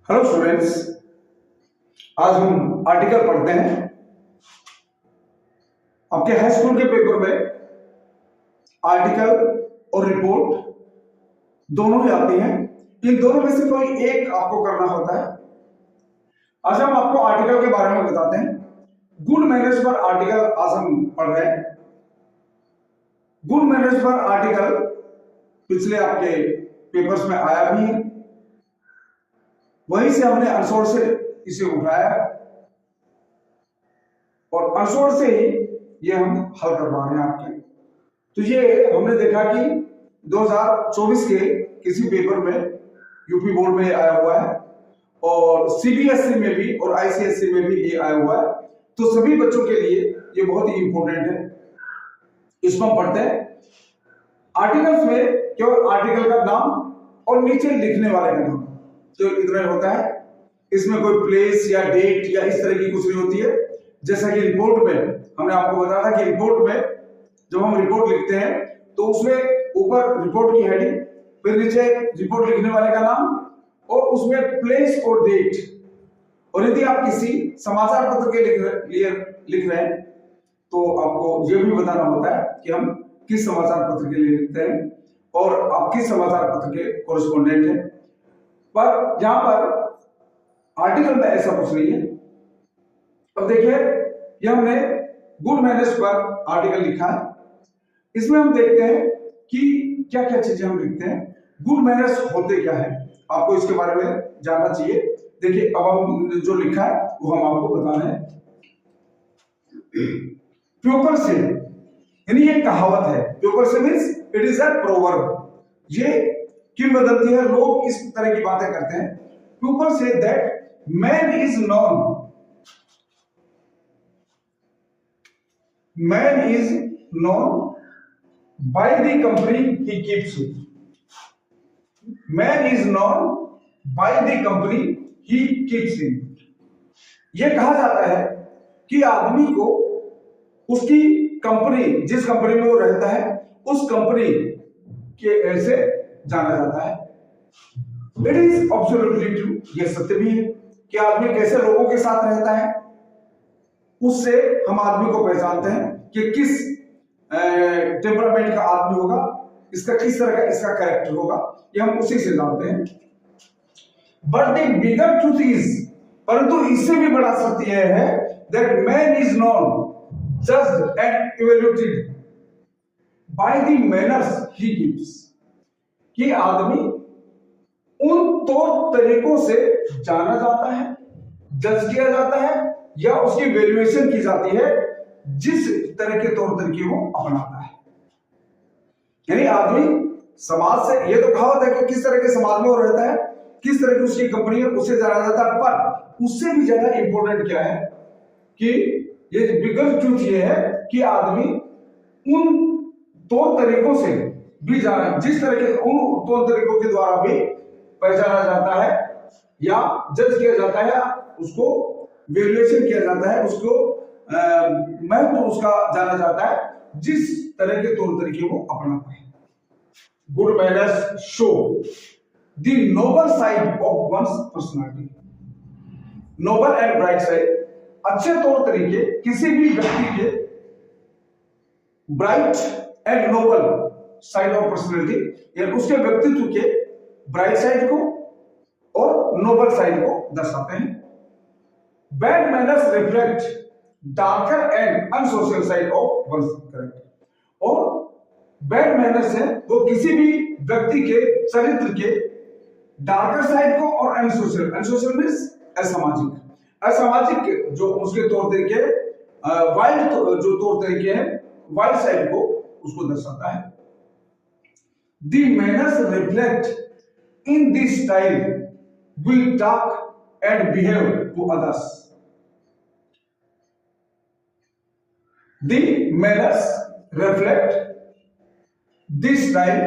Hello students, आज हम article पढ़ते हैं। आपके हाई स्कूल के पेपर में आर्टिकल और रिपोर्ट दोनों ही आती हैं। इन दोनों में से कोई एक आपको करना होता है। आज हम आपको आर्टिकल के बारे में बताते हैं। गुड मैनर्स पर आर्टिकल आज हम पढ़ रहे हैं। गुड मैनर्स पर आर्टिकल पिछले आपके पेपर्स में आया भी है, वहीं से हमने अनसोर्ड से इसे उठाया और अनसोर्ड से ही ये हम हल करवा रहे हैं आपके। तो ये हमने देखा कि 2024 के किसी पेपर में यूपी बोर्ड में आया हुआ है और सीबीएसई में भी और आईसीएसई में भी ये आया हुआ है। तो सभी बच्चों के लिए ये बहुत ही इंपॉर्टेंट है। इसको हम पढ़ते हैं। आर्टिकल्स में केवल आर्टिकल का नाम और नीचे लिखने वाले का नाम जो इतना होता है। इसमें कोई प्लेस या डेट या इस तरह की कुछ नहीं होती है। जैसा कि रिपोर्ट में हमने आपको बताया था कि रिपोर्ट में जब हम रिपोर्ट लिखते हैं तो उसमें ऊपर रिपोर्ट की हेडिंग, फिर नीचे रिपोर्ट लिखने वाले का नाम और उसमें प्लेस और डेट। और यदि आप किसी समाचार पत्र के लिए लिख रहे हैं तो आपको यह भी बताना होता है कि हम किस समाचार पत्र के लिए लिखते हैं और आप किस समाचार पत्र के कोरेस्पोंडेंट हैं। पर यहां पर आर्टिकल में ऐसा कुछ नहीं है। अब देखिए, यह हमने गुड मैनर्स पर आर्टिकल लिखा है। इसमें हम देखते हैं कि क्या क्या चीजें हम लिखते हैं। गुड मैनर्स होते क्या है, आपको इसके बारे में जानना चाहिए। देखिए, अब हम जो लिखा है वो हम आपको बता रहे हैं। प्योपर से, यानी ये कहावत है। प्योपर से means it is a proverb. ये किंवदंती है, लोग इस तरह की बातें करते हैं। People say that man is known by the company he keeps. Man is known by the company he keeps in. यह कहा जाता है कि आदमी को उसकी कंपनी, जिस कंपनी में वो रहता है, उस कंपनी के ऐसे जाना जाता है। इट इज एब्सोल्युटली ट्रू, यह सत्य भी है कि आदमी कैसे लोगों के साथ रहता है, उससे हम आदमी को पहचानते हैं कि किस टेम्परामेंट का आदमी होगा, इसका किस तरह का इसका कैरेक्टर होगा, ये हम उसी से जानते हैं। But the bigger truth is, परंतु इससे भी बड़ा सत्य यह है that man is non, judged and evaluated by the manners he gives. कि आदमी उन तौर तरीकों से जाना जाता है, जज किया जाता है या उसकी वैल्यूएशन की जाती है जिस तरह के तौर तरीके वो अपनाता है। यानी आदमी समाज से, ये तो कहावत है कि किस तरह के समाज में वो रहता है, किस तरह की उसकी कंपनी है, उससे जाना जाता है। पर उससे भी ज्यादा इंपॉर्टेंट क्या है कि ये बिगर ट्रूथ ये है कि आदमी उन तौर तरीकों से भी जाना, जिस तरह के उन तौर तरीकों के द्वारा भी पहचाना जाता है या जज किया जाता है, उसको वैल्यूएशन किया जाता है, उसको महत्व उसका जाना जाता है जिस तरह के तौर तरीके वो अपनाता है। Good manners show the noble side of one's personality. Noble and bright side, अच्छे तौर तरीके किसी भी व्यक्ति के, bright and noble side of personality, यानी उसके व्यक्तित्व के ब्राइट साइड को और नोबल साइड को दर्शाते हैं। Bad manners reflect darker and unsocial side of one's character. और बैड मैनर्स है वो किसी भी व्यक्ति के चरित्र के डार्कर साइड को और अनसोशल, अनसोशल मींस असामाजिक, असामाजिक जो उसके तौर तरीके, वाइल्ड जो तौर तरीके हैं, वाइल्ड साइड को उसको दर्शाता है। The manners reflect in this style we talk and behave to others. The manners reflect this style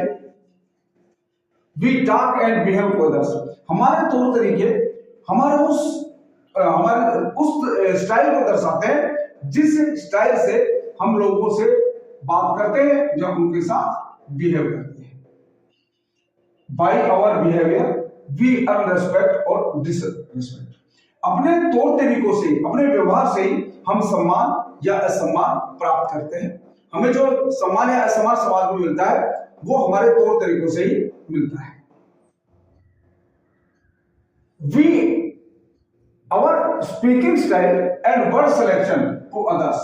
we talk and behave to others. हमारे तौर तरीके हमारे उस स्टाइल को दर्शाते हैं जिस स्टाइल से हम लोगों से बात करते हैं, जब उनके साथ बिहेव करते हैं। By our behavior we earn respect और डिसरेस्पेक्ट। अपने तौर तरीकों से, अपने व्यवहार से ही हम सम्मान या असम्मान प्राप्त करते हैं। हमें जो सम्मान या असम्मान समाज में मिलता है वो हमारे तौर तरीकों से ही मिलता है। Our speaking style and word selection to others,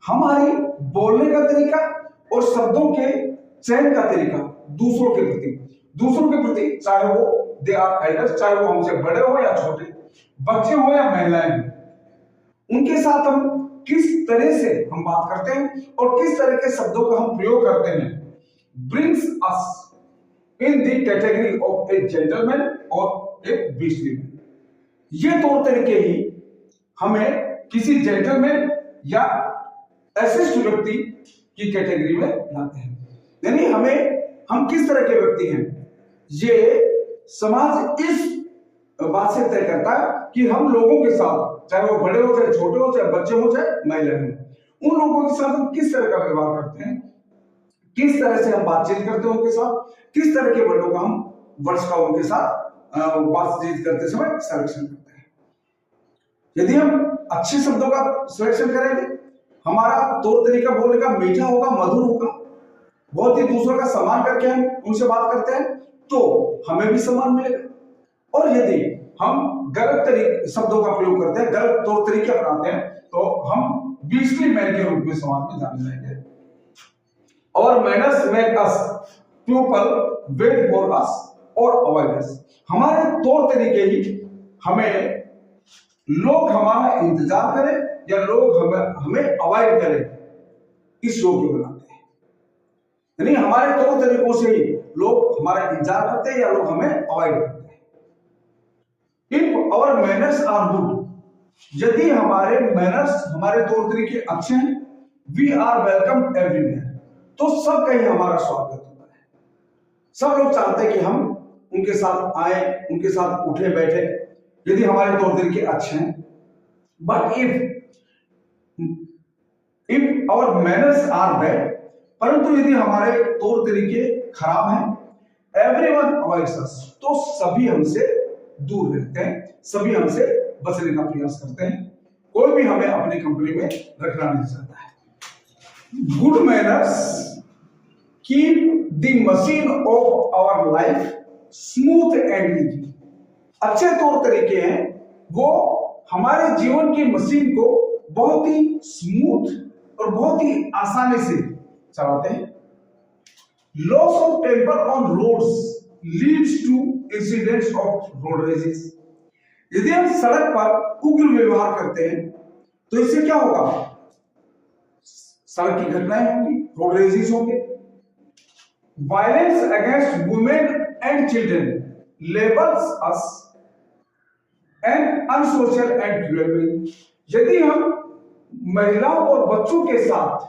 हमारी बोलने का तरीका और शब्दों के चयन का तरीका दूसरों के प्रति चाहे वो दे आर एल्डर्स, चाहे वो हमसे बड़े हो या छोटे, बच्चे हो या महिलाएं, उनके साथ हम किस तरह से हम बात करते हैं और किस तरह के शब्दों का हम प्रयोग करते हैं, brings us in the category of A gentleman और ए बीस्टली मैन। ये तौर तरीके ही हमें किसी जेंटलमैन या एसिस्ट व्यक्ति की कैटेगरी में लाते हैं। यानी हम किस तरह के व्यक्ति हैं, ये समाज इस बात से तय करता है कि हम लोगों के साथ, चाहे वो बड़े हो, चाहे छोटे हो, चाहे बच्चे हो, चाहे महिलाएं हो, उन लोगों के साथ हम किस तरह का व्यवहार करते हैं, किस तरह से हम बातचीत करते हैं उनके साथ, किस तरह के वर्डों का हम वर्ड्स का उनके साथ बातचीत करते समय सिलेक्शन करते हैं। यदि हम अच्छे शब्दों का सिलेक्शन करेंगे, हमारा तौर तरीका बोलने का मीठा होगा, मधुर होगा, बहुत ही दूसरों का सम्मान करके हम उनसे बात करते हैं तो हमें भी सम्मान मिलेगा। और यदि हम गलत शब्दों का प्रयोग करते हैं, गलत तौर तरीके अपनाते हैं, तो हम बीस्टली मैन के रूप में समाज में जाने जाएंगे। और manners make us people wait for us और अवॉइड अस, हमारे तौर तरीके ही हमें लोग हमारा इंतजार करें या लोग हमें अवॉइड करें इस योग्य बनाते हैं। यानी हमारे तौर तरीकों से ही लोग हमारा इंतजार करते हैं या लोग हमें अवॉइड करते हैं। If our manners are good, यदि हमारे मैनर्स, हमारे तौर तरीके अच्छे हैं, वी आर वेलकम एवरीवेयर, तो सब कहीं हमारा स्वागत होता है। सब लोग चाहते हैं कि हम उनके साथ आए, उनके साथ उठे बैठे, यदि हमारे तौर तरीके अच्छे हैं। But if our manners are bad, परंतु यदि हमारे तौर तरीके खराब हैं, एवरीवन अवॉइड्स अस, तो सभी हमसे दूर रहते हैं, सभी हमसे बचने का प्रयास करते हैं, कोई भी हमें अपनी कंपनी में रखना नहीं चाहता है। Good manners keep the machine of our life smooth and easy, अच्छे तौर तरीके हैं वो हमारे जीवन की मशीन को बहुत ही स्मूथ और बहुत ही आसानी से चलाते हैं। Loss of temper on roads leads to incidents of road rages, यदि हम सड़क पर उग्र व्यवहार करते हैं तो इससे क्या होगा, सड़क की घटनाएं होंगी, रोड रेजेस होंगे। Violence against women and children labels us and unsocial and cruel, यदि हम महिलाओं और बच्चों के साथ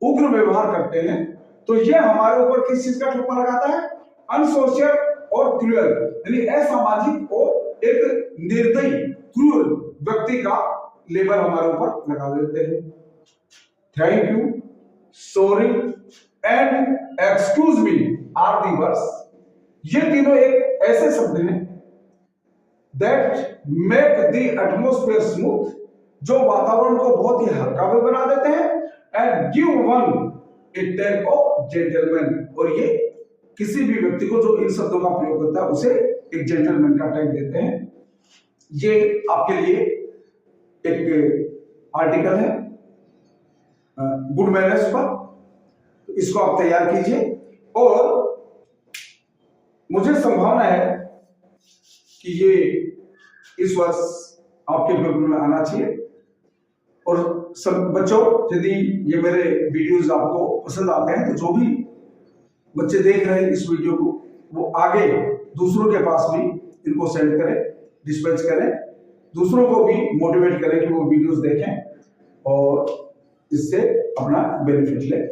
उग्र व्यवहार करते हैं तो यह हमारे ऊपर किस चीज का ठप्पा लगाता है, अनसोशल और क्रूअल, यानी असामाजिक और एक निर्दयी क्रूअल व्यक्ति का लेबल हमारे ऊपर लगा देते हैं। Thank you, sorry and excuse me are the words, ये तीनों एक ऐसे शब्द हैं that make the atmosphere smooth, जो वातावरण को बहुत ही हल्का भी बना देते हैं, and give one A tag of gentleman, और ये किसी भी व्यक्ति को जो इन शब्दों का प्रयोग करता है उसे एक जेंटलमैन का टैग देते हैं। ये आपके लिए एक आर्टिकल है गुड मैनर्स पर, इसको आप तैयार कीजिए और मुझे संभावना है कि ये इस वर्ष आपके पेपर में आना चाहिए। और सब बच्चों, यदि ये मेरे वीडियोस आपको पसंद आते हैं तो जो भी बच्चे देख रहे हैं इस वीडियो को, वो आगे दूसरों के पास भी इनको सेंड करें, डिस्पैच करें, दूसरों को भी मोटिवेट करें कि वो वीडियोस देखें और इससे अपना बेनिफिट लें।